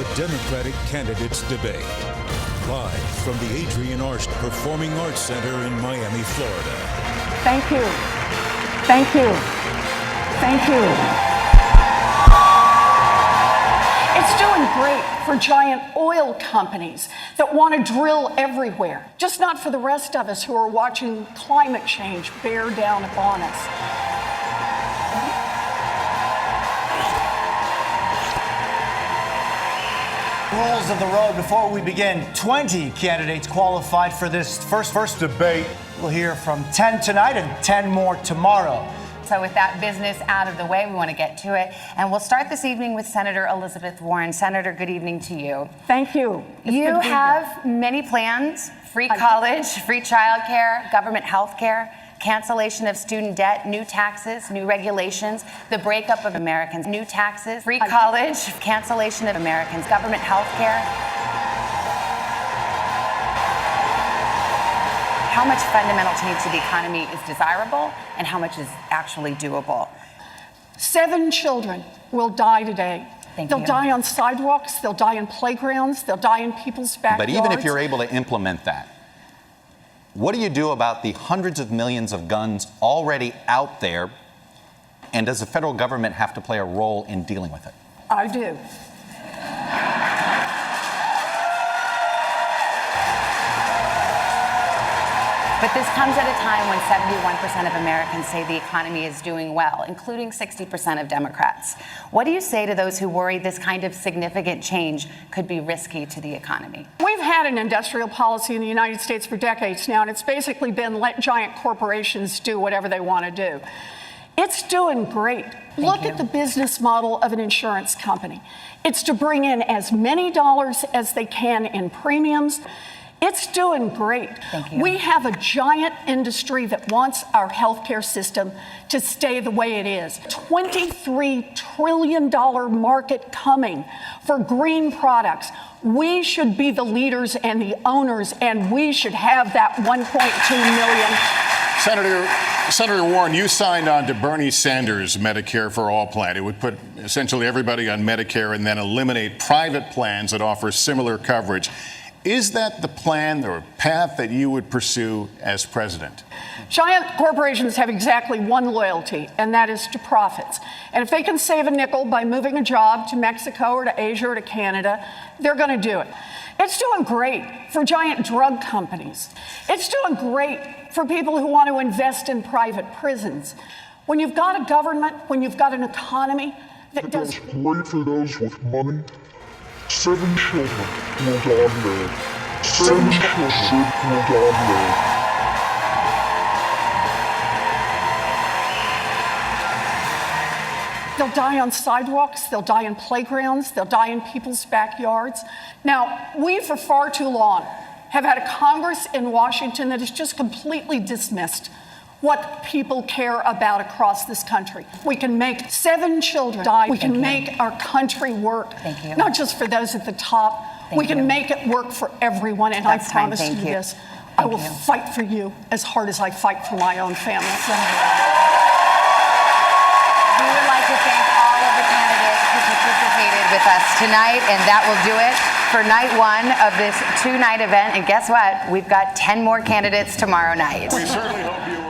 the Democratic Candidates Debate. Live from the Adrienne Arsht Performing Arts Center in Miami, Florida. Thank you. Thank you. Thank you. It's doing great for giant oil companies that want to drill everywhere, just not for the rest of us who are watching climate change bear down upon us. Rules of the road before we begin. 20 candidates qualified for this first debate. We'll hear from 10 tonight and 10 more tomorrow. So with that business out of the way, we want to get to it. And we'll start this evening with Senator Elizabeth Warren. Senator, good evening to you. Thank you. You have many plans: free college, free childcare, government health care, cancellation of student debt, new taxes, new regulations, the breakup of Americans, new taxes, free college, cancellation of Americans, government health care. How much fundamental change to the economy is desirable and how much is actually doable? 7 children will die today. They'll die on sidewalks, they'll die in playgrounds, they'll die in people's backyards. But even if you're able to implement that, what do you do about the hundreds of millions of guns already out there? And does the federal government have to play a role in dealing with it? I do. But this comes at a time when 71% of Americans say the economy is doing well, including 60% of Democrats. What do you say to those who worry this kind of significant change could be risky to the economy? We've had an industrial policy in the United States for decades now, and it's basically been let giant corporations do whatever they want to do. It's doing great. Look at the business model of an insurance company. It's to bring in as many dollars as they can in premiums. It's doing great. We have a giant industry that wants our healthcare system to stay the way it is. $23 trillion market coming for green products. We should be the leaders and the owners, and we should have that 1.2 million. Senator Warren, you signed on to Bernie Sanders' Medicare for All plan. It would put essentially everybody on Medicare and then eliminate private plans that offer similar coverage. Is that the plan or path that you would pursue as president? Giant corporations have exactly one loyalty, and that is to profits. And if they can save a nickel by moving a job to Mexico or to Asia or to Canada, they're going to do it. It's doing great for giant drug companies. It's doing great for people who want to invest in private prisons. When you've got a government, when you've got an economy that does great for those with money, 7 children will die there. 7 children will die there. They'll die on sidewalks, they'll die in playgrounds, they'll die in people's backyards. Now, we for far too long have had a Congress in Washington that has just completely dismissed what people care about across this country. We can make 7 children die. We can make our country work, not just for those at the top. We can make it work for everyone, and I promise you this. I will fight for you as hard as I fight for my own family. We would like to thank all of the candidates who participated with us tonight, and that will do it for night 1 of this 2-night event. And guess what? We've got 10 more candidates tomorrow night. We certainly hope you